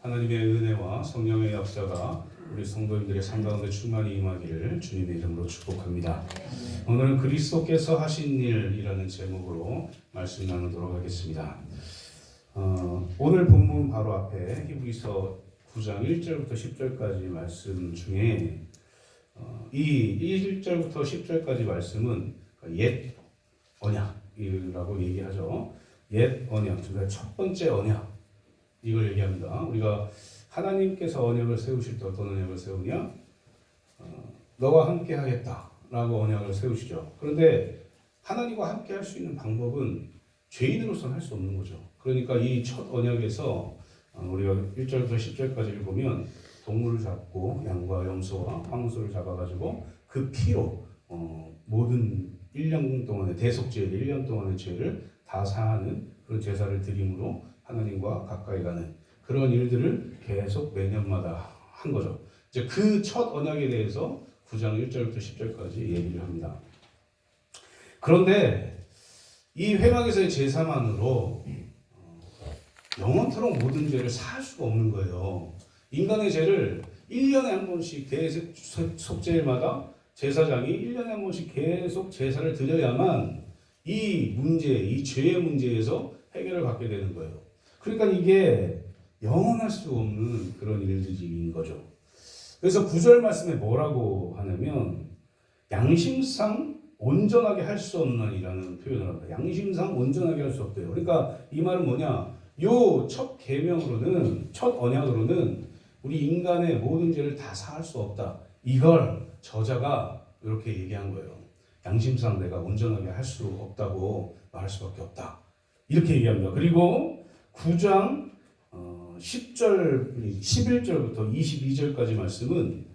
하나님의 은혜와 성령의 역사가 우리 성도님들의 삶 가운데 충만히 임하기를 주님의 이름으로 축복합니다. 오늘은 그리스도께서 하신 일이라는 제목으로 말씀 나누도록 하겠습니다. 오늘 본문 바로 앞에 히브리서 9장 1절부터 10절까지 말씀 중에 이 1절부터 10절까지 말씀은 옛 언약이라고 얘기하죠. 옛 언약, 그러니까 첫 번째 언약 이걸 얘기합니다. 우리가 하나님께서 언약을 세우실 때 어떤 언약을 세우냐? 너와 함께 하겠다라고 언약을 세우시죠. 그런데 하나님과 함께 할 수 있는 방법은 죄인으로서는 할 수 없는 거죠. 그러니까 이 첫 언약에서 우리가 1절부터 10절까지 읽으면 동물을 잡고 양과 염소와 황소를 잡아가지고 그 피로 모든 1년 동안의 대속죄 1년 동안의 죄를 다 사하는 그런 제사를 드림으로 하나님과 가까이 가는 그런 일들을 계속 매년마다 한 거죠. 이제 그 첫 언약에 대해서 9장 1절부터 10절까지 얘기를 합니다. 그런데 이 회막에서의 제사만으로 영원토록 모든 죄를 사할 수가 없는 거예요. 인간의 죄를 1년에 한 번씩 대속죄일마다 제사장이 1년에 한 번씩 계속 제사를 드려야만 이 문제, 이 죄의 문제에서 해결을 받게 되는 거예요. 그러니까 이게 영원할 수 없는 그런 일들인 거죠. 그래서 9절 말씀에 뭐라고 하냐면 양심상 온전하게 할 수 없는이라는 표현을 합니다. 양심상 온전하게 할 수 없대요. 그러니까 이 말은 뭐냐? 요 첫 계명으로는, 첫 언약으로는 우리 인간의 모든 죄를 다 사할 수 없다. 이걸 저자가 이렇게 얘기한 거예요. 양심상 내가 온전하게 할 수 없다고 말할 수밖에 없다. 이렇게 얘기합니다. 그리고 9장 10절, 11절부터 22절까지 말씀은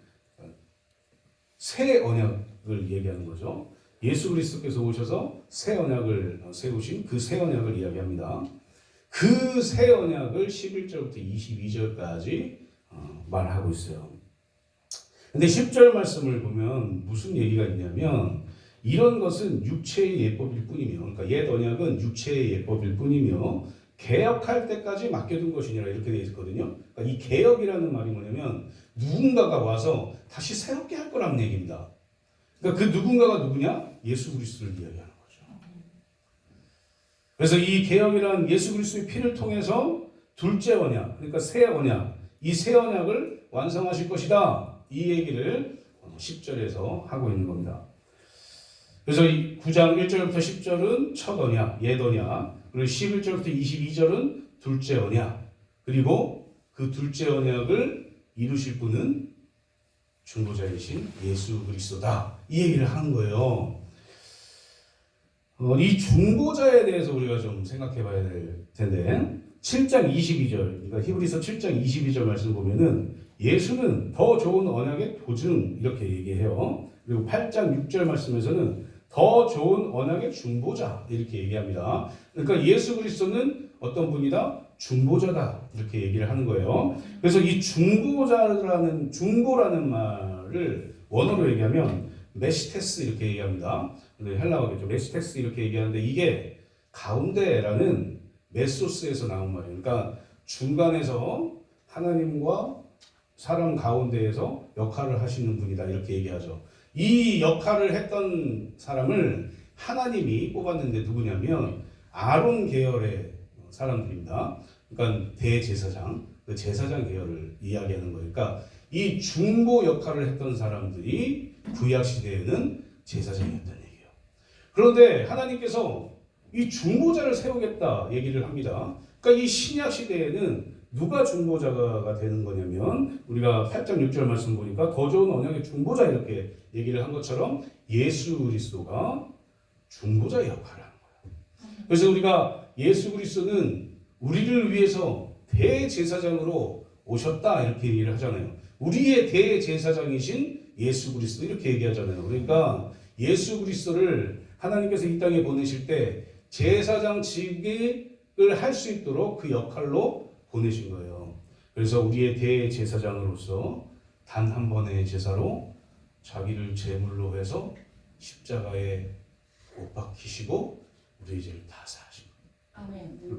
새 언약을 얘기하는 거죠. 예수 그리스도께서 오셔서 새 언약을 세우신 그 새 언약을 이야기합니다. 그 새 언약을 11절부터 22절까지 말하고 있어요. 근데 10절 말씀을 보면 무슨 얘기가 있냐면 이런 것은 육체의 예법일 뿐이며, 그러니까 옛 언약은 육체의 예법일 뿐이며 개혁할 때까지 맡겨둔 것이니라 이렇게 되어 있거든요. 그러니까 이 개혁이라는 말이 뭐냐면 누군가가 와서 다시 새롭게 할 거라는 얘기입니다. 그러니까 그 누군가가 누구냐? 예수 그리스도를 이야기하는 거죠. 그래서 이 개혁이란 예수 그리스도의 피를 통해서 둘째 언약, 그러니까 새 언약, 이 새 언약을 완성하실 것이다. 이 얘기를 10절에서 하고 있는 겁니다. 그래서 이 9장 1절부터 10절은 첫 언약, 옛 언약, 그리고 11절부터 22절은 둘째 언약, 그리고 그 둘째 언약을 이루실 분은 중보자이신 예수 그리스도다. 이 얘기를 하는 거예요. 이 중보자에 대해서 우리가 좀 생각해 봐야 될 텐데 7장 22절, 그러니까 히브리서 7장 22절 말씀 보면은 예수는 더 좋은 언약의 보증 이렇게 얘기해요. 그리고 8장 6절 말씀에서는 더 좋은 언약의 중보자 이렇게 얘기합니다. 그러니까 예수 그리스도는 어떤 분이다? 중보자다 이렇게 얘기를 하는 거예요. 그래서 이 중보라는 말을 원어로 얘기하면 메시테스 이렇게 얘기합니다. 근데 헬라어겠죠. 메시테스 이렇게 얘기하는데 이게 가운데라는 메소스에서 나온 말이에요. 그러니까 중간에서 하나님과 사람 가운데에서 역할을 하시는 분이다 이렇게 얘기하죠. 이 역할을 했던 사람을 하나님이 뽑았는데 누구냐면 아론 계열의 사람들입니다. 그러니까 대제사장, 그 제사장 계열을 이야기하는 거예요. 그러니까 이 중보 역할을 했던 사람들이 구약 시대에는 제사장이었다는 얘기예요. 그런데 하나님께서 이 중보자를 세우겠다 얘기를 합니다. 그러니까 이 신약 시대에는 누가 중보자가 되는 거냐면 우리가 8장 6절 말씀 보니까 더 좋은 언약의 중보자 이렇게 얘기를 한 것처럼 예수 그리스도가 중보자의 역할을 하는 거예요. 그래서 우리가 예수 그리스도는 우리를 위해서 대제사장으로 오셨다 이렇게 얘기를 하잖아요. 우리의 대제사장이신 예수 그리스도 이렇게 얘기하잖아요. 그러니까 예수 그리스도를 하나님께서 이 땅에 보내실 때 제사장직을 할 수 있도록 그 역할로 보내신 거예요. 그래서 우리의 대제사장으로서 단 한 번의 제사로 자기를 제물로 해서 십자가에 못 박히시고 우리의 죄를 다 사하신 거예요.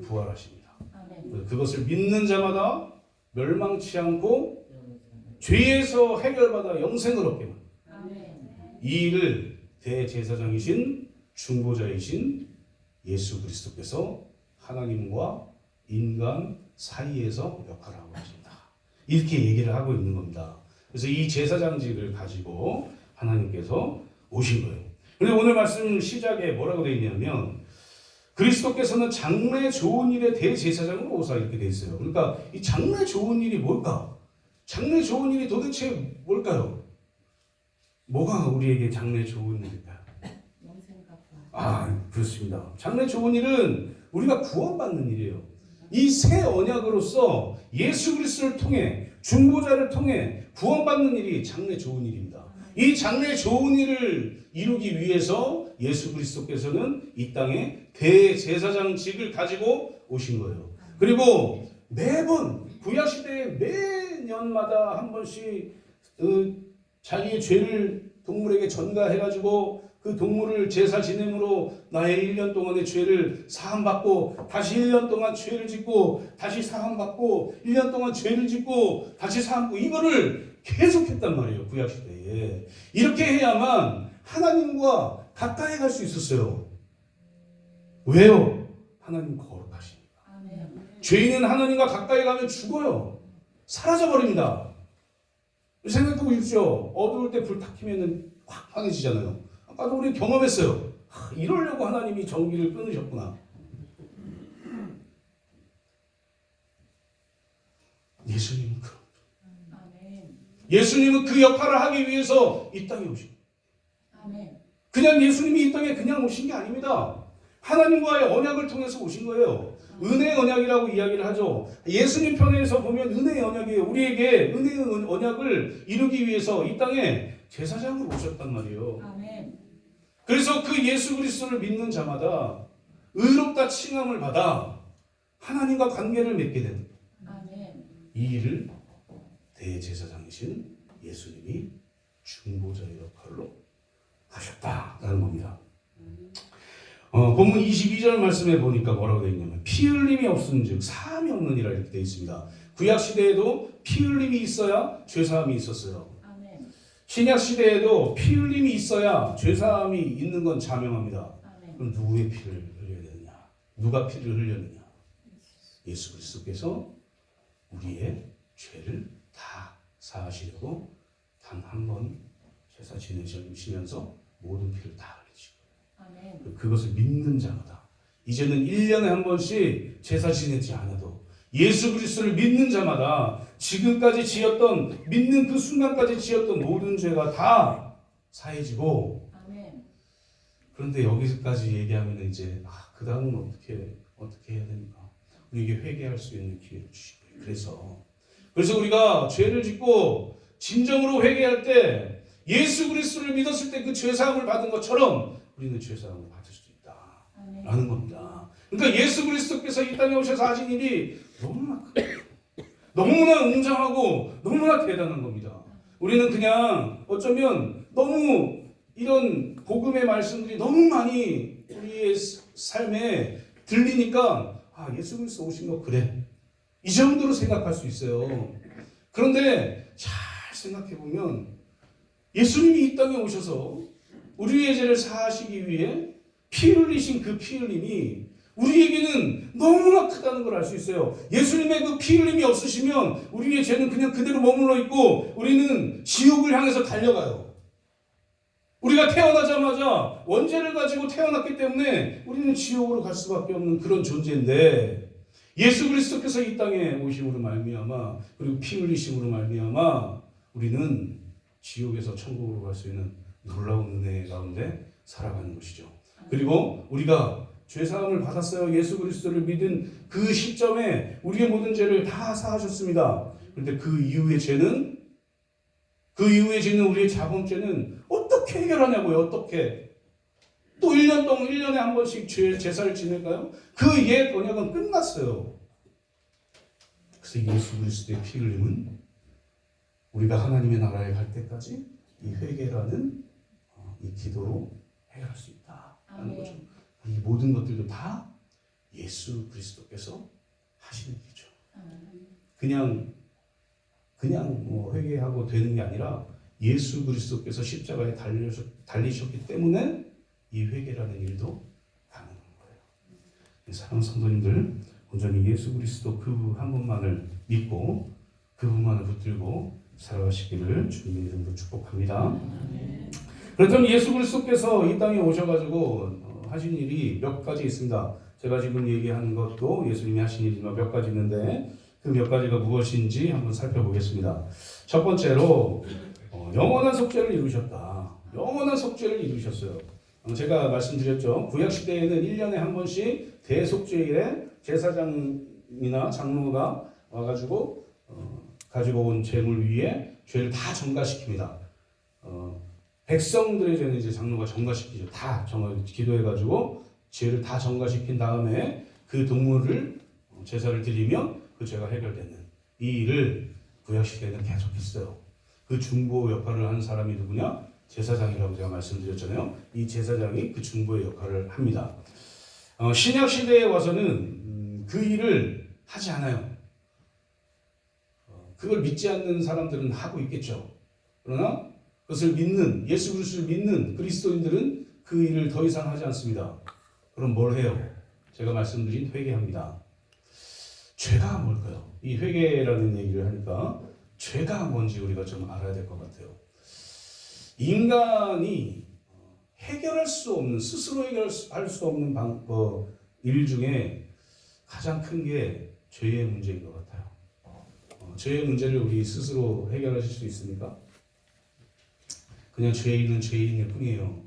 부활하십니다. 아멘. 그것을 믿는 자마다 멸망치 않고 죄에서 해결받아 영생을 얻게 만듭니다. 이 일을 대제사장이신 중보자이신 예수 그리스도께서 하나님과 인간 사이에서 역할을 하고 계십니다. 이렇게 얘기를 하고 있는 겁니다. 그래서 이 제사장직을 가지고 하나님께서 오신 거예요. 그런데 오늘 말씀 시작에 뭐라고 되어 있냐면 그리스도께서는 장래 좋은 일의 대제사장으로 오사 이렇게 되어 있어요. 그러니까 이 장래 좋은 일이 뭘까? 장래 좋은 일이 도대체 뭘까요? 뭐가 우리에게 장래 좋은 일일까요? 그렇습니다. 장래 좋은 일은 우리가 구원받는 일이에요. 이 새 언약으로서 예수 그리스도를 통해 중보자를 통해 구원받는 일이 장래 좋은 일입니다. 이 장래 좋은 일을 이루기 위해서 예수 그리스도께서는 이 땅에 대제사장직을 가지고 오신 거예요. 그리고 매번 구약시대에 매년마다 한 번씩 자기의 죄를 동물에게 전가해가지고 그 동물을 제사 지냄으로 나의 1년 동안의 죄를 사함받고 다시 1년 동안 죄를 짓고 다시 사함받고 1년 동안 죄를 짓고 다시 사함받고 이거를 계속했단 말이에요. 구약시대에. 이렇게 해야만 하나님과 가까이 갈 수 있었어요. 왜요? 하나님 거룩하시니까. 죄인은 하나님과 가까이 가면 죽어요. 사라져버립니다. 생각해 보십시오. 어두울 때 불 탁 켜면 확 환해지잖아요. 아까도 우리 경험했어요. 이러려고 하나님이 전기를 끊으셨구나. 예수님은 그런 예수님은 그 역할을 하기 위해서 이 땅에 오신 거예요. 그냥 예수님이 이 땅에 그냥 오신 게 아닙니다. 하나님과의 언약을 통해서 오신 거예요. 은혜의 언약이라고 이야기를 하죠. 예수님 편에서 보면 은혜의 언약이에요. 우리에게 은혜의 언약을 이루기 위해서 이 땅에 제사장으로 오셨단 말이에요. 그래서 그 예수 그리스도를 믿는 자마다 의롭다 칭함을 받아 하나님과 관계를 맺게 되는 이 일을 대제사장이신 예수님이 중보자의 역할로 하셨다라는 겁니다. 본문 22절 말씀에 보니까 뭐라고 되어 있냐면 피 흘림이 없은즉 사함이 없느니라 이렇게 되어 있습니다. 구약 시대에도 피 흘림이 있어야 죄 사함이 있었어요. 신약 시대에도 피 흘림이 있어야 죄 사함이 있는 건 자명합니다. 그럼 누구의 피를 흘려야 되느냐? 누가 피를 흘렸느냐? 예수 그리스도께서 우리의 죄를 다 사하시려고 단 한 번 제사 지내시면서 모든 피를 다 흘리시고 그것을 믿는 자마다 이제는 1년에 한 번씩 제사 지내지 않아도 예수 그리스도를 믿는 자마다 지금까지 지었던 믿는 그 순간까지 지었던 모든 죄가 다 사해지고 그런데 여기까지 얘기하면 이제 그 다음은 어떻게 해야 됩니까? 우리에게 회개할 수 있는 기회를 주시고 그래서 우리가 죄를 짓고 진정으로 회개할 때 예수 그리스도를 믿었을 때 그 죄사함을 받은 것처럼 우리는 죄사함을 받을 수 있다라는 겁니다. 그러니까 예수 그리스도께서 이 땅에 오셔서 하신 일이 너무나 웅장하고 너무나 대단한 겁니다. 우리는 그냥 어쩌면 너무 이런 복음의 말씀들이 너무 많이 우리의 삶에 들리니까 예수 그리스도 오신 거 그래 이 정도로 생각할 수 있어요. 그런데 잘 생각해 보면 예수님이 이 땅에 오셔서 우리의 죄를 사하시기 위해 피 흘리신 그 피 흘림이 우리에게는 너무나 크다는 걸 알 수 있어요. 예수님의 그 피 흘림이 없으시면 우리의 죄는 그냥 그대로 머물러 있고 우리는 지옥을 향해서 달려가요. 우리가 태어나자마자 원죄를 가지고 태어났기 때문에 우리는 지옥으로 갈 수밖에 없는 그런 존재인데 예수 그리스도께서 이 땅에 오심으로 말미암아 그리고 피 흘리심으로 말미암아 우리는 지옥에서 천국으로 갈 수 있는 놀라운 은혜 가운데 살아가는 것이죠. 그리고 우리가 죄사함을 받았어요. 예수 그리스도를 믿은 그 시점에 우리의 모든 죄를 다 사하셨습니다. 그런데 그 이후의 죄는 우리의 자범죄는 어떻게 해결하냐고요. 어떻게? 또 1년 동안 1년에 한 번씩 제사를 지낼까요? 그 옛 언약은 끝났어요. 그래서 예수 그리스도의 피 흘림은 우리가 하나님의 나라에 갈 때까지 이 회개라는 이 기도로 해결할 수 있다라는 거죠. 이 모든 것들도 다 예수 그리스도께서 하시는 일이죠. 그냥 그냥 뭐 회개하고 되는 게 아니라 예수 그리스도께서 십자가에 달리셨기 때문에 이 회개라는 일도 가능한 거예요. 사랑하는 성도님들, 온전히 예수 그리스도 그 한 분만을 믿고 그분만을 붙들고 살아가시기를 주님의 이름으로 축복합니다. 그렇다면 예수 그리스도께서 이 땅에 오셔가지고 하신 일이 몇 가지 있습니다. 제가 지금 얘기하는 것도 예수님이 하신 일이지만 몇 가지 있는데 그 몇 가지가 무엇인지 한번 살펴보겠습니다. 첫 번째로 영원한 속죄를 이루셨다. 영원한 속죄를 이루셨어요. 제가 말씀드렸죠. 구약시대에는 1년에 한 번씩 대속죄일에 제사장이나 장로가 와가지고 가지고 온 재물 위에 죄를 다 전가시킵니다. 백성들의 죄는 이제 장로가 전가시키죠. 다 기도해가지고 죄를 다 전가시킨 다음에 그 동물을 제사를 드리면 그 죄가 해결되는 이 일을 구약시대에는 계속했어요. 그 중보 역할을 하는 사람이 누구냐? 제사장이라고 제가 말씀드렸잖아요. 이 제사장이 그 중보의 역할을 합니다. 신약시대에 와서는 그 일을 하지 않아요. 그걸 믿지 않는 사람들은 하고 있겠죠. 그러나 그것을 믿는, 예수 그리스도를 믿는 그리스도인들은 그 일을 더 이상 하지 않습니다. 그럼 뭘 해요? 제가 말씀드린 회개합니다. 죄가 뭘까요? 이 회개라는 얘기를 하니까 죄가 뭔지 우리가 좀 알아야 될 것 같아요. 인간이 해결할 수 없는, 스스로 해결할 수 없는 일 중에 가장 큰 게 죄의 문제인 것 같아요. 죄의 문제를 우리 스스로 해결하실 수 있습니까? 그냥 죄인은 죄인일 뿐이에요.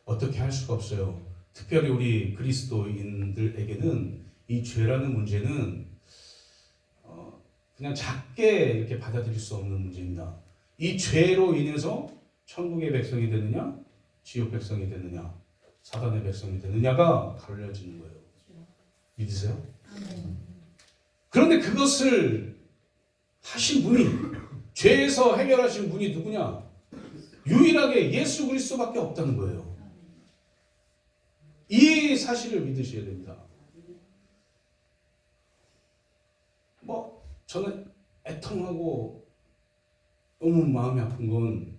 어떻게 할 수가 없어요. 특별히 우리 그리스도인들에게는 이 죄라는 문제는 그냥 작게 이렇게 받아들일 수 없는 문제입니다. 이 죄로 인해서 천국의 백성이 되느냐, 지옥 백성이 되느냐, 사단의 백성이 되느냐가 갈려지는 거예요. 믿으세요? 그런데 그것을 하신 분이, 죄에서 해결하신 분이 누구냐? 유일하게 예수 그리스도밖에 없다는 거예요. 이 사실을 믿으셔야 됩니다. 저는 애통하고 너무 마음이 아픈 건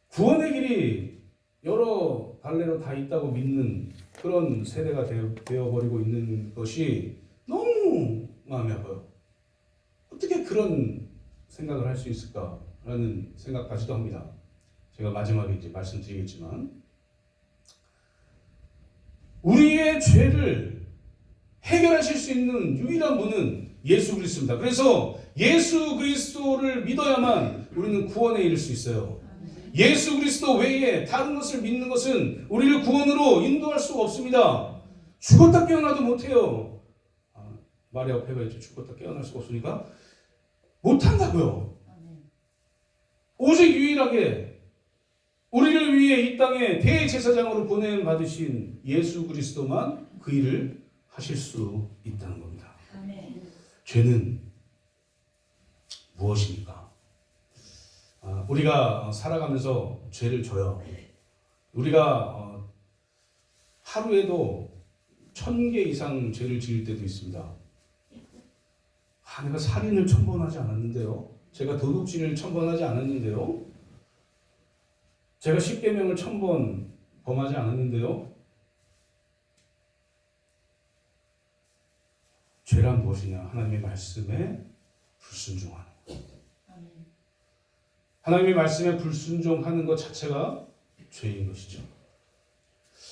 구원의 길이 여러 갈래로 다 있다고 믿는 그런 세대가 되어버리고 있는 것이 너무 마음이 아파요. 어떻게 그런 생각을 할 수 있을까라는 생각까지도 합니다. 제가 마지막에 이제 말씀드리겠지만 우리의 죄를 해결하실 수 있는 유일한 분은 예수 그리스도입니다. 그래서 예수 그리스도를 믿어야만 우리는 구원에 이를 수 있어요. 예수 그리스도 외에 다른 것을 믿는 것은 우리를 구원으로 인도할 수가 없습니다. 죽었다 깨어나도 못해요. 말의 어폐가 있죠. 죽었다 깨어날 수가 없으니까 못한다고요. 오직 유일하게 우리를 위해 이 땅에 대제사장으로 보냄 받으신 예수 그리스도만 그 일을 하실 수 있다는 겁니다. 죄는 무엇입니까? 우리가 살아가면서 죄를 져요. 우리가 하루에도 1000개 이상 죄를 지을 때도 있습니다. 내가 살인을 1000번 하지 않았는데요. 제가 도둑질을 1000번 하지 않았는데요. 제가 10계명을 1000번 범하지 않았는데요. 죄란 무엇이냐? 하나님의 말씀에 불순종하는 것. 하나님의 말씀에 불순종하는 것 자체가 죄인 것이죠.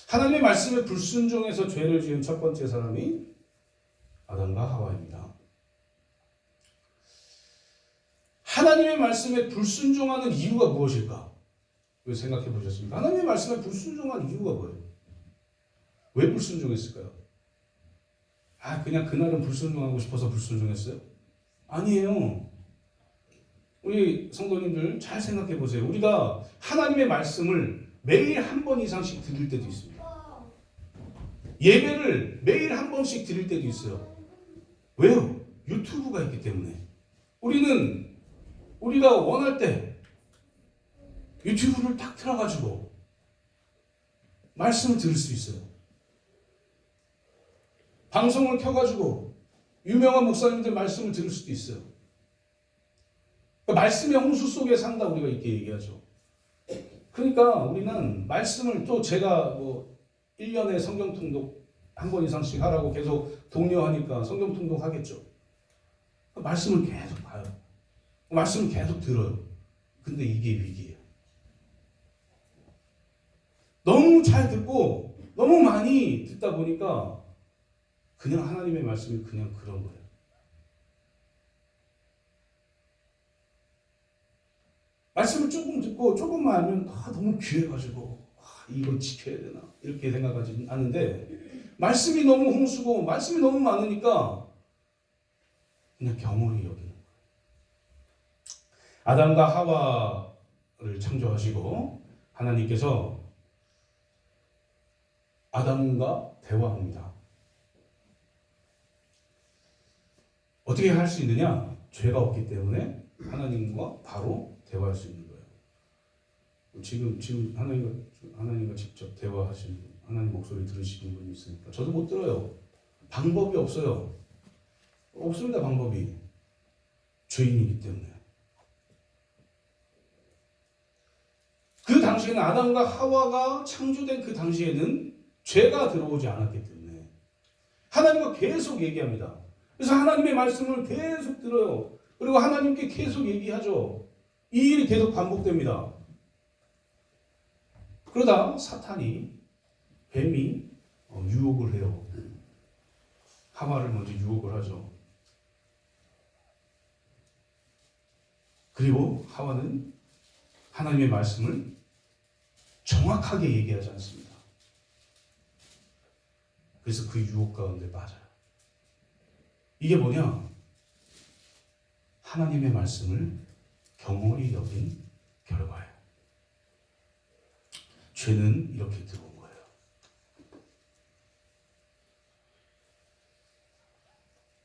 하나님의 말씀에 불순종해서 죄를 지은 첫 번째 사람이 아담과 하와입니다. 하나님의 말씀에 불순종하는 이유가 무엇일까? 왜 생각해 보셨습니까? 하나님의 말씀에 불순종한 이유가 뭐예요? 왜 불순종했을까요? 그냥 그날은 불순종하고 싶어서 불순종했어요? 아니에요. 우리 성도님들 잘 생각해 보세요. 우리가 하나님의 말씀을 매일 한 번 이상씩 드릴 때도 있습니다. 예배를 매일 한 번씩 드릴 때도 있어요. 왜요? 유튜브가 있기 때문에. 우리가 원할 때 유튜브를 딱 틀어가지고 말씀을 들을 수 있어요. 방송을 켜가지고 유명한 목사님들 말씀을 들을 수도 있어요. 그러니까 말씀의 홍수 속에 산다 우리가 이렇게 얘기하죠. 그러니까 우리는 말씀을 또 제가 뭐 1년에 성경 통독 한 번 이상씩 하라고 계속 독려하니까 성경 통독 하겠죠. 말씀을 계속 봐요. 말씀을 계속 들어요. 근데 이게 위기예요. 너무 잘 듣고 너무 많이 듣다 보니까 그냥 하나님의 말씀이 그냥 그런 거예요. 말씀을 조금 듣고 조금만 알면 너무 귀해가지고 이걸 지켜야 되나 이렇게 생각하지 않는데 말씀이 너무 홍수고 말씀이 너무 많으니까 그냥 경홀히 여기는 거예요. 아담과 하와를 창조하시고 하나님께서 아담과 대화합니다. 어떻게 할 수 있느냐? 죄가 없기 때문에 하나님과 바로 대화할 수 있는 거예요. 지금 하나님과 직접 대화하시는 분, 하나님 목소리 들으시는 분이 있으니까 저도 못 들어요. 방법이 없어요. 없습니다. 방법이. 죄인이기 때문에. 그 당시에는 아담과 하와가 창조된 그 당시에는 죄가 들어오지 않았기 때문에 하나님과 계속 얘기합니다. 그래서 하나님의 말씀을 계속 들어요. 그리고 하나님께 계속 얘기하죠. 이 일이 계속 반복됩니다. 그러다 사탄이 뱀이 유혹을 해요. 하와를 먼저 유혹을 하죠. 그리고 하와는 하나님의 말씀을 정확하게 얘기하지 않습니다. 그래서 그 유혹 가운데 빠져요. 이게 뭐냐? 하나님의 말씀을 경홀히 여긴 결과예요. 죄는 이렇게 들어온 거예요.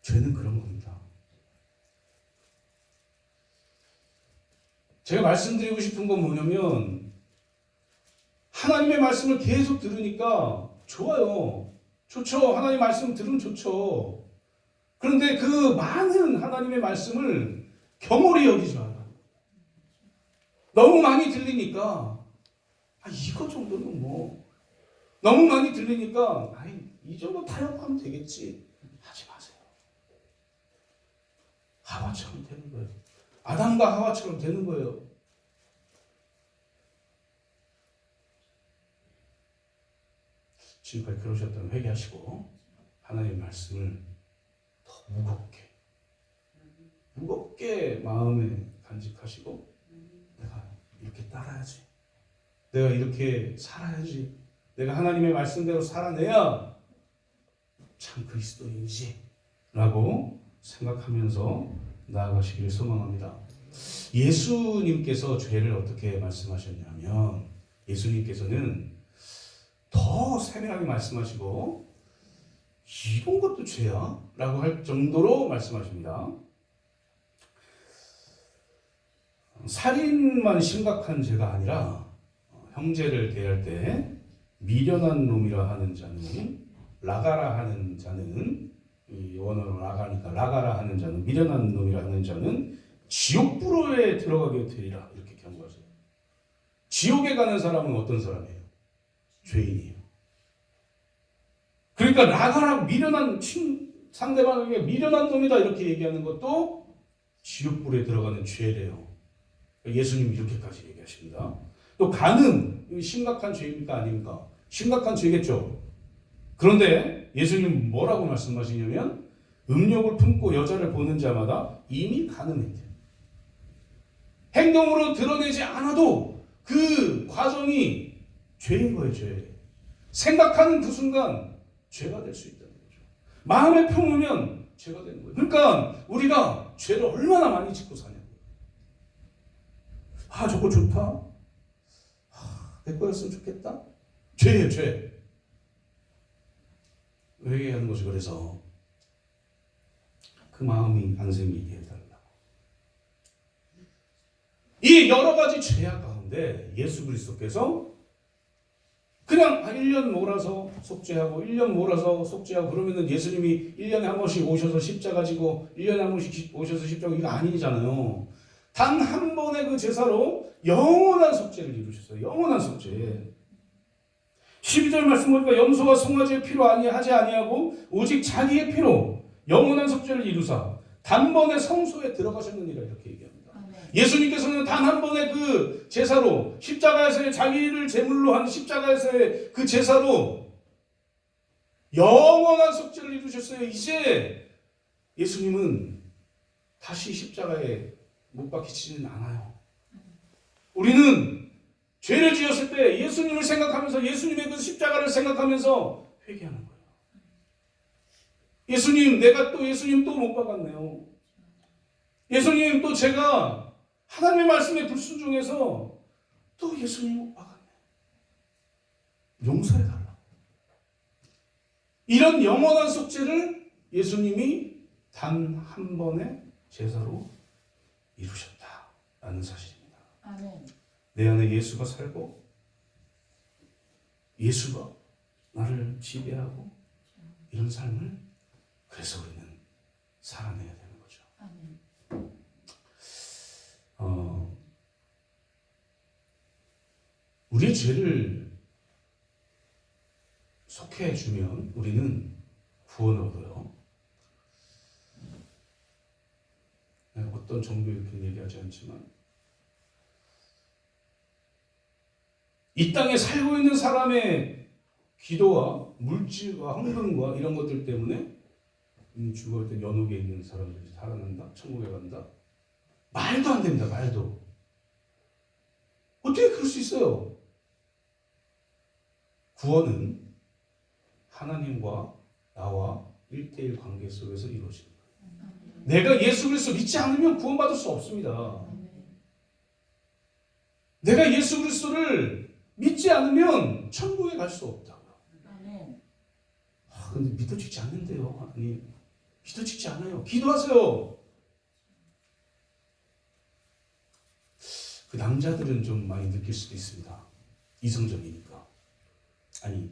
죄는 그런 겁니다. 제가 말씀드리고 싶은 건 뭐냐면 하나님의 말씀을 계속 들으니까 좋아요. 좋죠. 하나님의 말씀 들으면 좋죠. 그런데 그 많은 하나님의 말씀을 경홀히 여기지 마라. 너무 많이 들리니까 이거 정도는 뭐 너무 많이 들리니까 이 정도 타협하면 되겠지 하지 마세요. 하와처럼 되는 거예요. 아담과 하와처럼 되는 거예요. 지금까지 그러셨다면 회개하시고 하나님의 말씀을 더 무겁게 마음에 간직하시고 내가 이렇게 따라야지. 내가 이렇게 살아야지. 내가 하나님의 말씀대로 살아내야 참 그리스도인이지 라고 생각하면서 나아가시기를 소망합니다. 예수님께서 죄를 어떻게 말씀하셨냐면 예수님께서는 더 세밀하게 말씀하시고 이런 것도 죄야? 라고 할 정도로 말씀하십니다. 살인만 심각한 죄가 아니라 형제를 대할 때 미련한 놈이라 하는 자는 라가라 하는 자는 이 원어로 라가니까 라가라 하는 자는 미련한 놈이라 하는 자는 지옥불에 들어가게 되리라 이렇게 경고하세요. 지옥에 가는 사람은 어떤 사람이에요? 죄인이에요. 그러니까 라가라 미련한 상대방에게 미련한 놈이다 이렇게 얘기하는 것도 지옥불에 들어가는 죄래요. 예수님이 이렇게까지 얘기하십니다. 또 간음 심각한 죄입니까 아닙니까? 심각한 죄겠죠. 그런데 예수님 뭐라고 말씀하시냐면 음욕을 품고 여자를 보는 자마다 이미 간음했대요. 행동으로 드러내지 않아도 그 과정이 죄인 거예요. 죄. 생각하는 그 순간 죄가 될 수 있다는 거죠. 마음에 품으면 죄가 되는 거예요. 그러니까 우리가 죄를 얼마나 많이 짓고 사냐고요. 저거 좋다. 내 거였으면 좋겠다. 죄예요, 죄. 회개하는 것이 그래서 그 마음이 안생기게 해달라고. 이 여러 가지 죄악 가운데 예수 그리스도께서 그냥 1년 몰아서 속죄하고 1년 몰아서 속죄하고 그러면은 예수님이 1년에 한 번씩 오셔서 십자가 지고 1년에 한 번씩 오셔서 십자가 이거 아니잖아요. 단 한 번의 그 제사로 영원한 속죄를 이루셨어요. 영원한 속죄. 12절 말씀 보니까 염소와 송아지의 피로 하지 아니하고 오직 자기의 피로 영원한 속죄를 이루사 단번에 성소에 들어가셨느니라 이렇게 얘기합니다. 예수님께서는 단 한 번의 그 제사로 십자가에서의 자기를 제물로 한 십자가에서의 그 제사로 영원한 속죄를 이루셨어요. 이제 예수님은 다시 십자가에 못 박히지는 않아요. 우리는 죄를 지었을 때 예수님을 생각하면서 예수님의 그 십자가를 생각하면서 회개하는 거예요. 예수님, 내가 또 예수님 또 못 박았네요. 예수님, 또 제가 하나님의 말씀에 불순종해서 또 예수님 못 박았네. 용서해달라. 이런 영원한 속죄를 예수님이 단 한 번의 제사로 이루셨다라는 사실입니다. 아멘. 내 안에 예수가 살고 예수가 나를 지배하고 이런 삶을 그래서 우리는 살아내야 되는 거죠. 아멘. 우리의 죄를 속해주면 우리는 구원을 얻어요. 어떤 정도 이렇게 얘기하지 않지만 이 땅에 살고 있는 사람의 기도와 물질과 헌금과 이런 것들 때문에 죽을 때 연옥에 있는 사람들이 살아난다, 천국에 간다. 말도 안 됩니다. 말도. 어떻게 그럴 수 있어요? 구원은 하나님과 나와 1대1 관계 속에서 이루어집니다. 내가 예수 그리스도 믿지 않으면 구원받을 수 없습니다. 내가 예수 그리스도를 믿지 않으면 천국에 갈 수 없다고요. 근데 믿어지지 않는데요. 아니, 믿어지지 않아요. 기도하세요. 그 남자들은 좀 많이 느낄 수도 있습니다. 이성적이니까. 아니,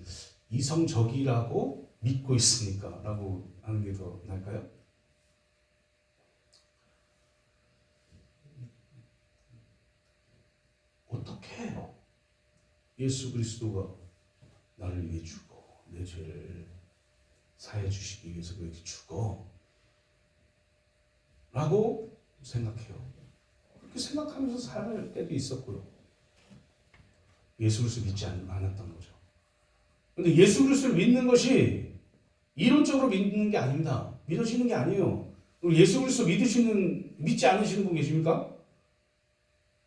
이성적이라고 믿고 있으니까 라고 하는 게 더 나을까요? 어떻게 예수 그리스도가 나를 위해 죽어 내 죄를 사해 주시기 위해서 그렇게 죽어 라고 생각해요. 그렇게 생각하면서 살 때도 있었고요. 예수 그리스도 믿지 않았던 거죠. 그런데 예수 그리스도를 믿는 것이 이론적으로 믿는 게 아닙니다. 믿어지는 게 아니에요. 예수 그리스도 믿지 않으시는 분 계십니까?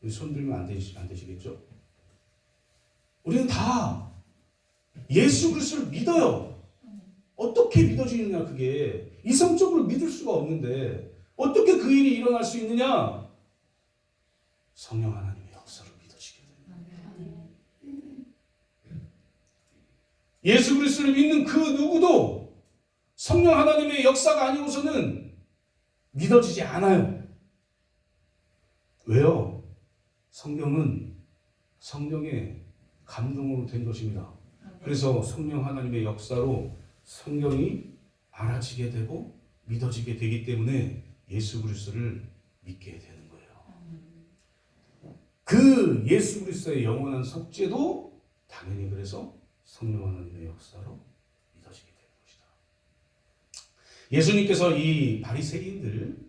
손 들면 안 되시겠죠? 우리는 다 예수 그리스도를 믿어요. 어떻게 믿어지느냐 그게. 이성적으로 믿을 수가 없는데 어떻게 그 일이 일어날 수 있느냐? 성령 하나님의 역사로 믿어지게 됩니다. 예수 그리스도를 믿는 그 누구도 성령 하나님의 역사가 아니고서는 믿어지지 않아요. 왜요? 성경은 성령의 감동으로 된 것입니다. 그래서 성령 하나님의 역사로 성경이 알아지게 되고 믿어지게 되기 때문에 예수 그리스도를 믿게 되는 거예요. 그 예수 그리스도의 영원한 속죄도 당연히 그래서 성령 하나님의 역사로 믿어지게 되는 것이다. 예수님께서 이 바리새인들,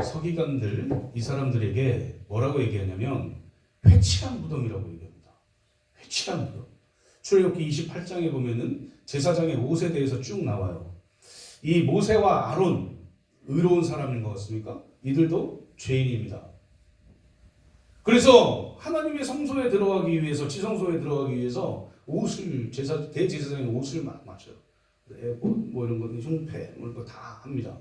서기관들, 이 사람들에게 뭐라고 얘기하냐면 회칠한 무덤이라고 얘기합니다. 회칠한 무덤. 출애굽기 28장에 보면은 제사장의 옷에 대해서 쭉 나와요. 이 모세와 아론 의로운 사람인 것 같습니까? 이들도 죄인입니다. 그래서 하나님의 성소에 들어가기 위해서, 지성소에 들어가기 위해서 옷을 대제사장의 옷을 막 맞춰요. 뭐 이런 거는 흉패 뭐 이런 거 다 합니다.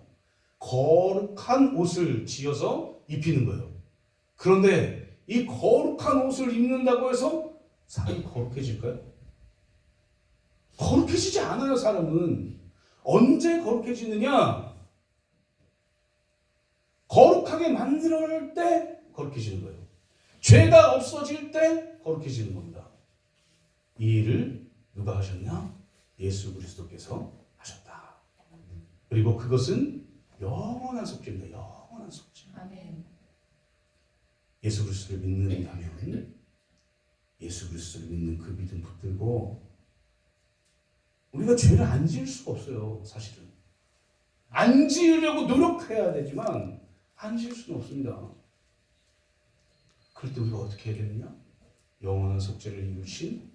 거룩한 옷을 지어서 입히는 거예요. 그런데 이 거룩한 옷을 입는다고 해서 사람이 거룩해질까요? 거룩해지지 않아요. 사람은 언제 거룩해지느냐? 거룩하게 만들 때 거룩해지는 거예요. 죄가 없어질 때 거룩해지는 겁니다. 이 일을 누가 하셨냐? 예수 그리스도께서 하셨다. 그리고 그것은 영원한 속죄입니다. 영원한 속죄. 아멘. 예수 그리스도를 믿는다면 예수 그리스도를 믿는 그 믿음 붙들고 우리가 죄를 안 지을 수가 없어요. 사실은 안 지으려고 노력해야 되지만 안 지을 수는 없습니다. 그럴 때 우리가 어떻게 해야 되느냐? 영원한 속죄를 이루신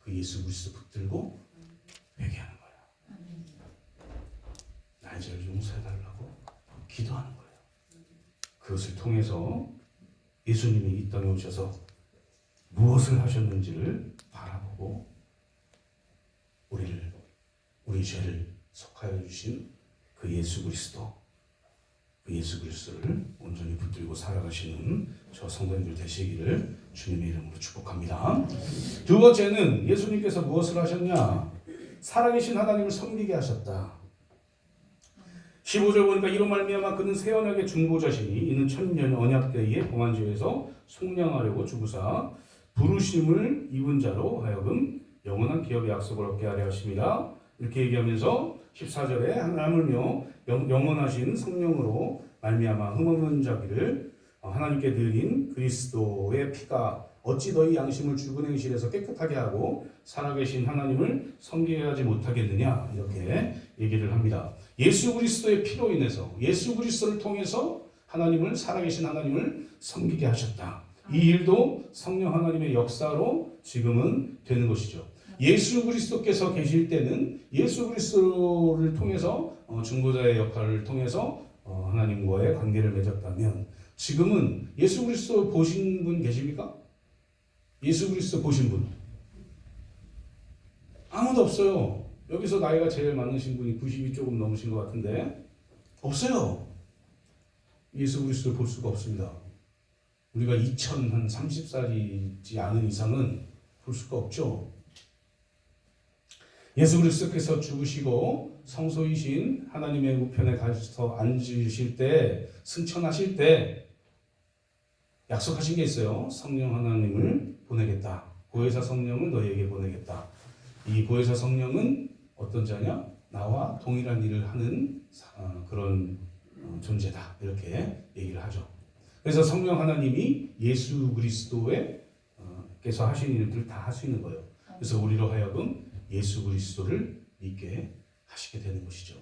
그 예수 그리스도 붙들고 회개하는 거야. 아멘. 나의 죄를 용서해달라고 기도하는 거예요. 그것을 통해서 예수님이 이 땅에 오셔서 무엇을 하셨는지를 바라보고 우리 죄를 속하여 주신 그 예수 그리스도를 온전히 붙들고 살아가시는 저 성도님들 되시기를 주님의 이름으로 축복합니다. 두 번째는 예수님께서 무엇을 하셨냐? 살아계신 하나님을 섬기게 하셨다. 15절 보니까 이로 말미암아 그는 새 언약의 중보자시니 이는 천년 언약 때에 범한죄에서 속량하려고 주부사 부르심을 입은 자로 하여금 영원한 기업의 약속을 얻게 하려 하심이라. 이렇게 얘기하면서 14절에 하나님을며 영원하신 성령으로 말미암아 흠없는 자기를 하나님께 드린 그리스도의 피가 어찌 너희 양심을 죽은 행실에서 깨끗하게 하고 살아계신 하나님을 섬기게 하지 못하겠느냐, 이렇게 얘기를 합니다. 예수 그리스도의 피로 인해서 예수 그리스도를 통해서 살아계신 하나님을 섬기게 하셨다. 이 일도 성령 하나님의 역사로 지금은 되는 것이죠. 예수 그리스도께서 계실 때는 예수 그리스도를 통해서 중보자의 역할을 통해서 하나님과의 관계를 맺었다면, 지금은 예수 그리스도 보신 분 계십니까? 예수 그리스도 보신 분 아무도 없어요. 여기서 나이가 제일 많으신 분이 90이 조금 넘으신 것 같은데 없어요. 예수 그리스도를 볼 수가 없습니다. 우리가 2030살이지 않은 이상은 볼 수가 없죠. 예수 그리스도께서 죽으시고 성소이신 하나님의 우편에 가서 앉으실 때, 승천하실 때 약속하신 게 있어요. 성령 하나님을 보내겠다. 보혜사 성령을 너희에게 보내겠다. 이 보혜사 성령은 어떤 자냐? 나와 동일한 일을 하는 그런 존재다. 이렇게 얘기를 하죠. 그래서 성령 하나님이 예수 그리스도께서 하신 일들을 다 할 수 있는 거예요. 그래서 우리로 하여금 예수 그리스도를 믿게 하시게 되는 것이죠.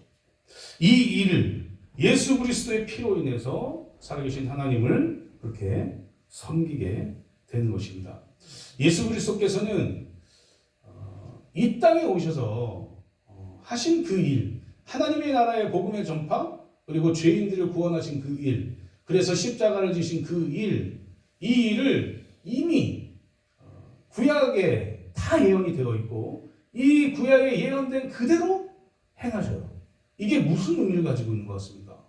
이 일을 예수 그리스도의 피로 인해서 살아계신 하나님을 그렇게 섬기게 되는 것입니다. 예수 그리스도께서는 이 땅에 오셔서 하신 그 일, 하나님의 나라의 복음의 전파, 그리고 죄인들을 구원하신 그 일, 그래서 십자가를 지신 그 일, 이 일을 이미 구약에 다 예언이 되어 있고 이 구약에 예언된 그대로 행하셔요. 이게 무슨 의미를 가지고 있는 것 같습니까?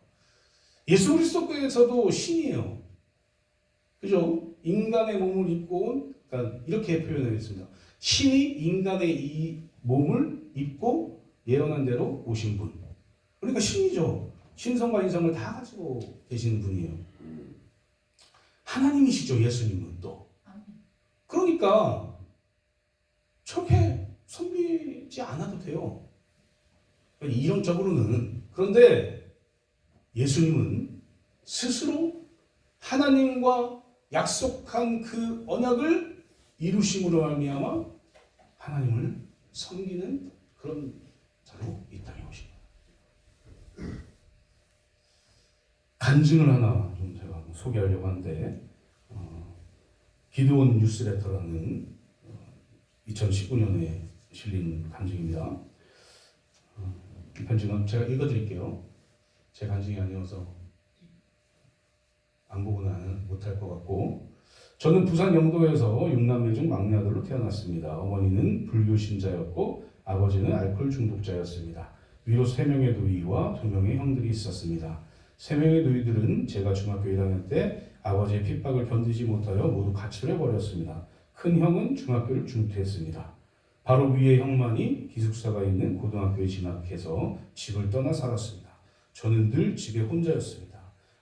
예수 그리스도께서도 신이에요. 그죠? 인간의 몸을 입고 온, 그러니까 이렇게 표현하겠습니다. 신이 인간의 이 몸을 입고 예언한 대로 오신 분. 그러니까 신이죠. 신성과 인성을 다 가지고 계시는 분이에요. 하나님이시죠, 예수님은 또. 그러니까 저렇게 섬기지 않아도 돼요. 이론적으로는. 그런데 예수님은 스스로 하나님과 약속한 그 언약을 이루심으로 말미암아 하나님을 섬기는 그런 자로 이 땅에 오신 거예요. 간증을 하나 좀 제가 소개하려고 하는데, 기드온 뉴스레터라는 2019년에 실린 간증입니다. 이 간증은 제가 읽어드릴게요. 제 간증이 아니어서 안 보고는 못할 것 같고, 저는 부산 영도에서 6남매 중 막내 아들로 태어났습니다. 어머니는 불교 신자였고 아버지는 알코올 중독자였습니다. 위로 3명의 누이와 2명의 형들이 있었습니다. 3명의 누이들은 제가 중학교 1학년 때 아버지의 핍박을 견디지 못하여 모두 가출해버렸습니다. 큰 형은 중학교를 중퇴했습니다. 바로 위의 형만이 기숙사가 있는 고등학교에 진학해서 집을 떠나 살았습니다. 저는 늘 집에 혼자였습니다.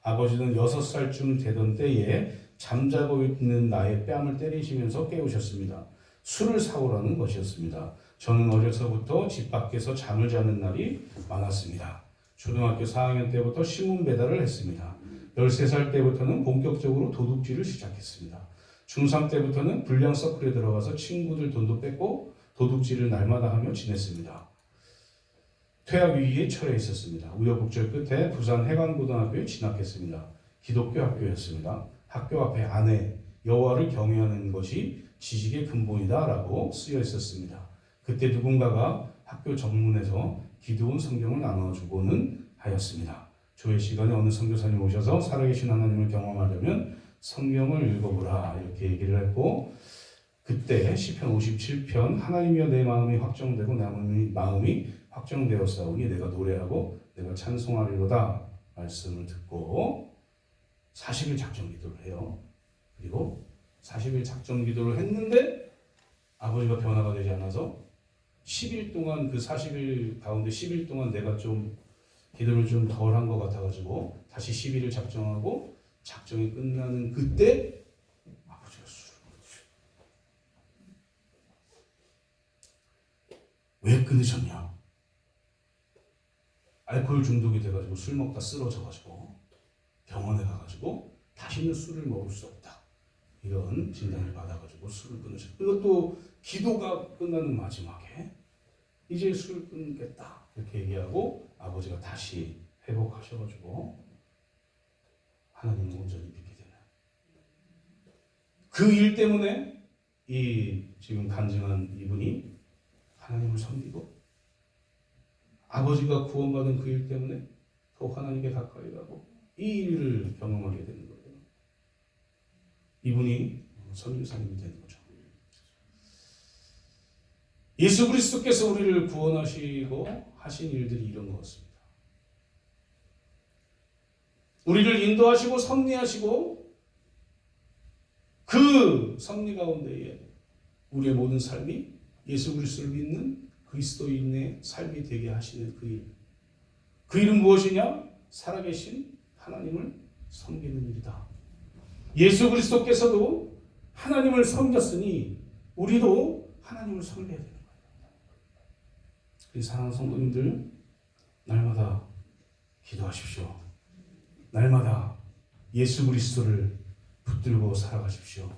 아버지는 6살쯤 되던 때에 잠자고 있는 나의 뺨을 때리시면서 깨우셨습니다. 술을 사오라는 것이었습니다. 저는 어려서부터 집 밖에서 잠을 자는 날이 많았습니다. 초등학교 4학년 때부터 신문 배달을 했습니다. 13살 때부터는 본격적으로 도둑질을 시작했습니다. 중3 때부터는 불량 서클에 들어가서 친구들 돈도 뺏고 도둑질을 날마다 하며 지냈습니다. 퇴학 위기에 처해 있었습니다. 우여곡절 끝에 부산 해관고등학교에 진학했습니다. 기독교 학교였습니다. 학교 앞에 안에 여호와를 경외하는 것이 지식의 근본이다라고 쓰여 있었습니다. 그때 누군가가 학교 정문에서 기도원 성경을 나눠주고는 하였습니다. 조회 시간에 어느 선교사님 오셔서 살아계신 하나님을 경험하려면 성경을 읽어보라 이렇게 얘기를 했고, 그때 시편 57편 하나님이여 내 마음이 확정되고 내 마음이 확정되었사오니 내가 노래하고 내가 찬송하리로다 말씀을 듣고 40일 작정 기도를 해요. 그리고 40일 작정 기도를 했는데 아버지가 변화가 되지 않아서 10일 동안, 그 40일 가운데 10일 동안 내가 좀 기도를 좀 덜 한 것 같아가지고 다시 11일 작정하고 작정이 끝나는 그때 아버지가 술을 끊으셨어요. 왜 끊으셨냐? 알코올 중독이 돼가지고 술 먹다 쓰러져가지고 병원에 가가지고 다시는 술을 먹을 수 없다, 이런 진단을 받아가지고 술을 끊으셨어요. 그것도 기도가 끝나는 마지막에 이제 술을 끊겠다 이렇게 얘기하고 아버지가 다시 회복하셔가지고 하나님을 온전히 믿게 되는 그 일 때문에 이 지금 간증한 이분이 하나님을 섬기고 아버지가 구원받은 그 일 때문에 더 하나님께 가까이 가고 이 일을 경험하게 되는 거예요. 이분이 선교사님이 되는 거죠. 예수 그리스도께서 우리를 구원하시고 하신 일들이 이런 것 같습니다. 우리를 인도하시고 섭리하시고 그 섭리 가운데에 우리의 모든 삶이 예수 그리스도를 믿는 그리스도인의 삶이 되게 하시는 그 일. 그 일은 무엇이냐? 살아계신 하나님을 섬기는 일이다. 예수 그리스도께서도 하나님을 섬겼으니 우리도 하나님을 섬겨야 되는 거예요. 사랑하는 성도님들, 날마다 기도하십시오. 날마다 예수 그리스도를 붙들고 살아가십시오.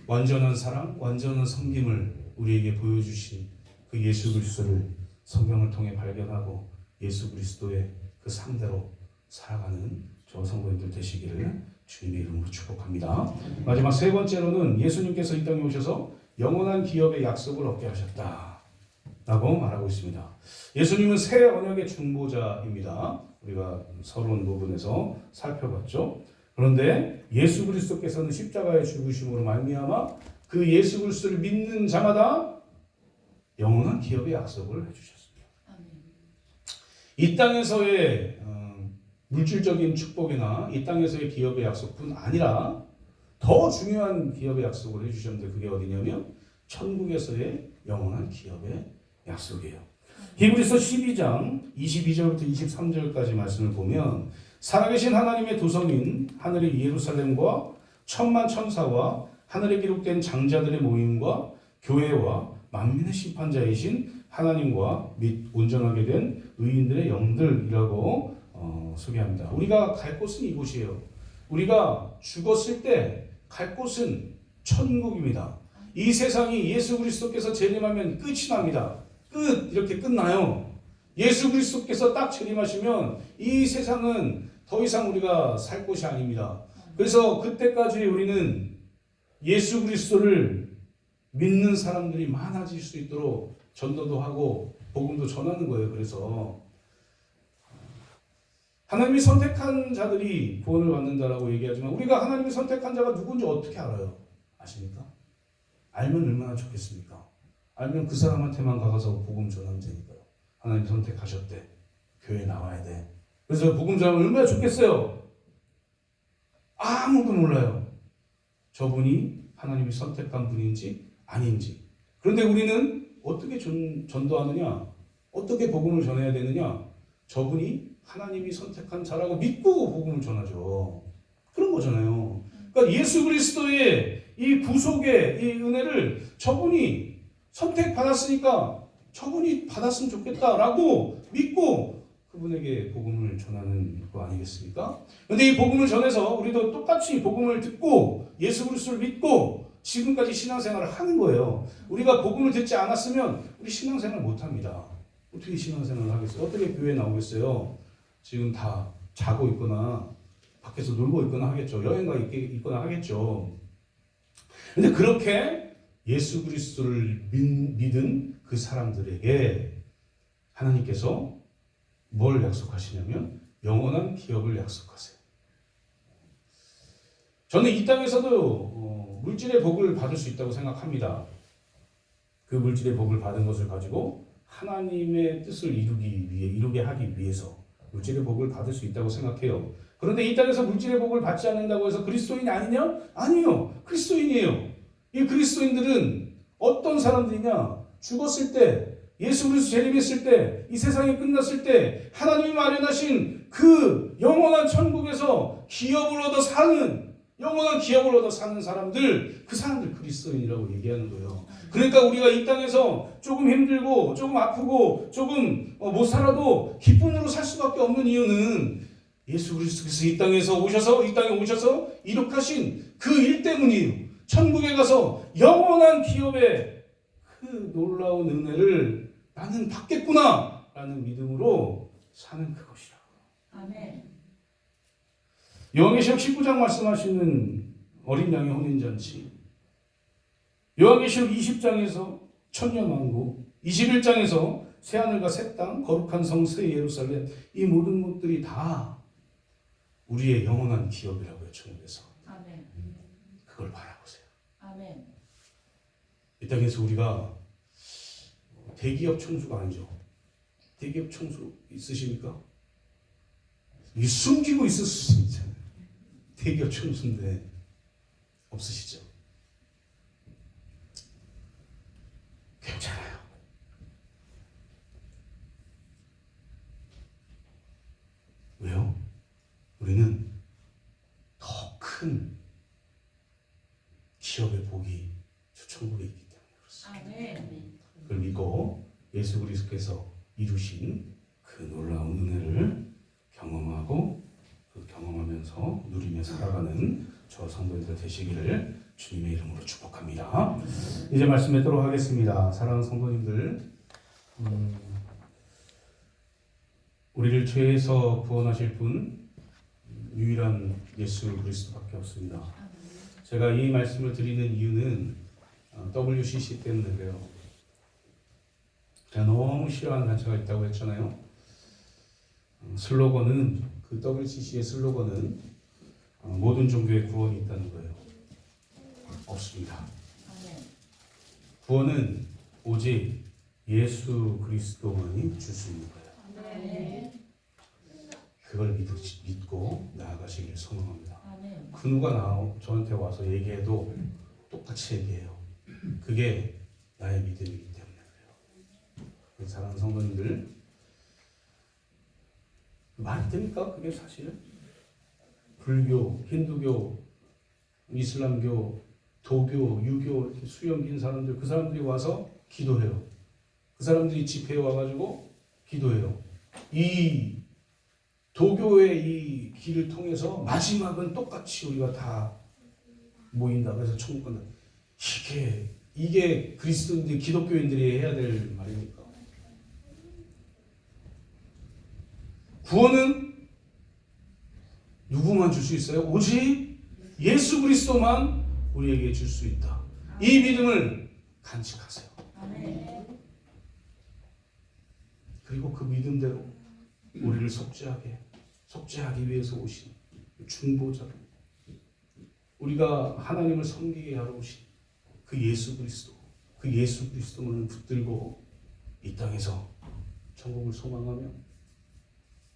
완전한 사랑, 완전한 섬김을 우리에게 보여주신 그 예수 그리스도를 성경을 통해 발견하고 예수 그리스도의 그 상대로 살아가는 저 성도님들 되시기를 주님의 이름으로 축복합니다. 마지막 세 번째로는 예수님께서 이 땅에 오셔서 영원한 기업의 약속을 얻게 하셨다 라고 말하고 있습니다. 예수님은 새 언약의 중보자입니다. 우리가 서론 부분에서 살펴봤죠. 그런데 예수 그리스도께서는 십자가의 죽으심으로 말미암아 그 예수 그리스도를 믿는 자마다 영원한 기업의 약속을 해주셨습니다. 이 땅에서의 물질적인 축복이나 이 땅에서의 기업의 약속뿐 아니라 더 중요한 기업의 약속을 해주셨는데 그게 어디냐면 천국에서의 영원한 기업의 약속이에요. 히브리서 12장 22절부터 23절까지 말씀을 보면 살아계신 하나님의 도성인 하늘의 예루살렘과 천만 천사와 하늘에 기록된 장자들의 모임과 교회와 만민의 심판자이신 하나님과 및 온전하게 된 의인들의 영들이라고 소개합니다. 우리가 갈 곳은 이곳이에요. 우리가 죽었을 때 갈 곳은 천국입니다. 이 세상이 예수 그리스도께서 재림하면 끝이 납니다. 끝! 이렇게 끝나요. 예수 그리스도께서 딱 재림하시면 이 세상은 더 이상 우리가 살 곳이 아닙니다. 그래서 그때까지 우리는 예수 그리스도를 믿는 사람들이 많아질 수 있도록 전도도 하고 복음도 전하는 거예요. 그래서 하나님이 선택한 자들이 구원을 받는다라고 얘기하지만 우리가 하나님이 선택한 자가 누군지 어떻게 알아요? 아십니까? 알면 얼마나 좋겠습니까? 알면 그 사람한테만 가서 복음 전하면 되니까요. 하나님 선택하셨대. 교회에 나와야 돼. 그래서 복음 전하면 얼마나 좋겠어요? 아무도 몰라요. 저분이 하나님이 선택한 분인지 아닌지. 그런데 우리는 어떻게 전도하느냐? 어떻게 복음을 전해야 되느냐? 저분이 하나님이 선택한 자라고 믿고 복음을 전하죠. 그런 거잖아요. 그러니까 예수 그리스도의 이 구속의 이 은혜를 저분이 선택받았으니까 저분이 받았으면 좋겠다라고 믿고 그분에게 복음을 전하는 거 아니겠습니까? 그런데 이 복음을 전해서 우리도 똑같이 복음을 듣고 예수 그리스도를 믿고 지금까지 신앙생활을 하는 거예요. 우리가 복음을 듣지 않았으면 우리 신앙생활 못합니다. 어떻게 신앙생활을 하겠어요? 어떻게 교회에 나오겠어요? 지금 다 자고 있거나 밖에서 놀고 있거나 하겠죠. 여행 가 있거나 하겠죠. 근데 그렇게 예수 그리스도를 믿은 그 사람들에게 하나님께서 뭘 약속하시냐면 영원한 기업을 약속하세요. 저는 이 땅에서도 물질의 복을 받을 수 있다고 생각합니다. 그 물질의 복을 받은 것을 가지고 하나님의 뜻을 이루게 하기 위해서 물질의 복을 받을 수 있다고 생각해요. 그런데 이 땅에서 물질의 복을 받지 않는다고 해서 그리스도인이 아니냐? 아니요. 그리스도인이에요. 이 그리스도인들은 어떤 사람들이냐? 죽었을 때, 예수 그리스도 재림했을 때, 이 세상이 끝났을 때 하나님이 마련하신 그 영원한 천국에서 기업을 얻어 사는, 영원한 기업을 얻어 사는 사람들, 그 사람들 그리스도인이라고 얘기하는 거예요. 그러니까 우리가 이 땅에서 조금 힘들고 조금 아프고 조금 못 살아도 기쁨으로 살 수밖에 없는 이유는 예수 그리스도께서 이 땅에 오셔서 이룩하신 그 일 때문이에요. 천국에 가서 영원한 기업의 그 놀라운 은혜를 나는 받겠구나 라는 믿음으로 사는 그것이라고. 아멘. 요한계시록 19장 말씀하시는 어린 양의 혼인잔치, 요한계시록 20장에서 천년왕국, 21장에서 새하늘과 새 땅, 거룩한 성 새 예루살렘, 이 모든 것들이 다 우리의 영원한 기업이라고요. 천국에서. 아멘. 그걸 바라보세요. 아멘. 이 땅에서 우리가 대기업 총수가 아니죠. 대기업 총수 있으십니까? 이 숨기고 있을 수 있잖아요. 대기업 총수인데 없으시죠? 괜찮아요. 왜요? 우리는 더 큰 기업의 복이 저 천국에 있기 때문에 그렇습니다. 아멘. 그걸 믿고 예수 그리스도께서 이루신 그 놀라운 은혜를 경험하고 그 경험하면서 누리며 살아가는 저 성도들 되시기를 주님의 이름으로 축복합니다. 이제 말씀 맺도록 하겠습니다. 사랑하는 성도님들, 우리를 죄에서 구원하실 분 유일한 예수 그리스도밖에 없습니다. 제가 이 말씀을 드리는 이유는 WCC 때문에 그래요. 제가 너무 싫어하는 단체가 있다고 했잖아요. 슬로건은, 그 WCC의 슬로건은 모든 종교의 구원이 있다는 거예요. 없습니다. 아멘. 구원은 오직 예수 그리스도만이 줄 수 있는 거예요. 아멘. 그걸 믿고 나아가시길 소망합니다. 아멘. 그 누가 저한테 와서 얘기해도 똑같이 얘기해요. 그게 나의 믿음이기 때문에 그래요. 사랑하는 성도님들, 말이 됩니까? 그게 사실은? 불교, 힌두교, 이슬람교, 도교, 유교 이렇게 수염 긴 사람들, 그 사람들이 와서 기도해요. 그 사람들이 집회에 와가지고 기도해요. 이 도교의 이 길을 통해서 마지막은 똑같이 우리가 다 모인다. 그래서 천국 간다. 이게 그리스도인들, 기독교인들이 해야 될 말입니까? 구원은 누구만 줄 수 있어요? 오직 예수 그리스도만 우리에게 줄 수 있다. 이 믿음을 간직하세요. 아멘. 그리고 그 믿음대로 우리를 속죄하기 위해서 오신 중보자로, 우리가 하나님을 섬기게 하러 오신 그 예수 그리스도만을 붙들고 이 땅에서 천국을 소망하며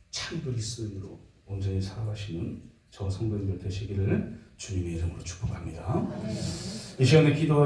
참 그리스도인으로 온전히 살아가시는 저 성도님들 되시기를 주님의 이름으로 축복합니다. 이 시간에 기도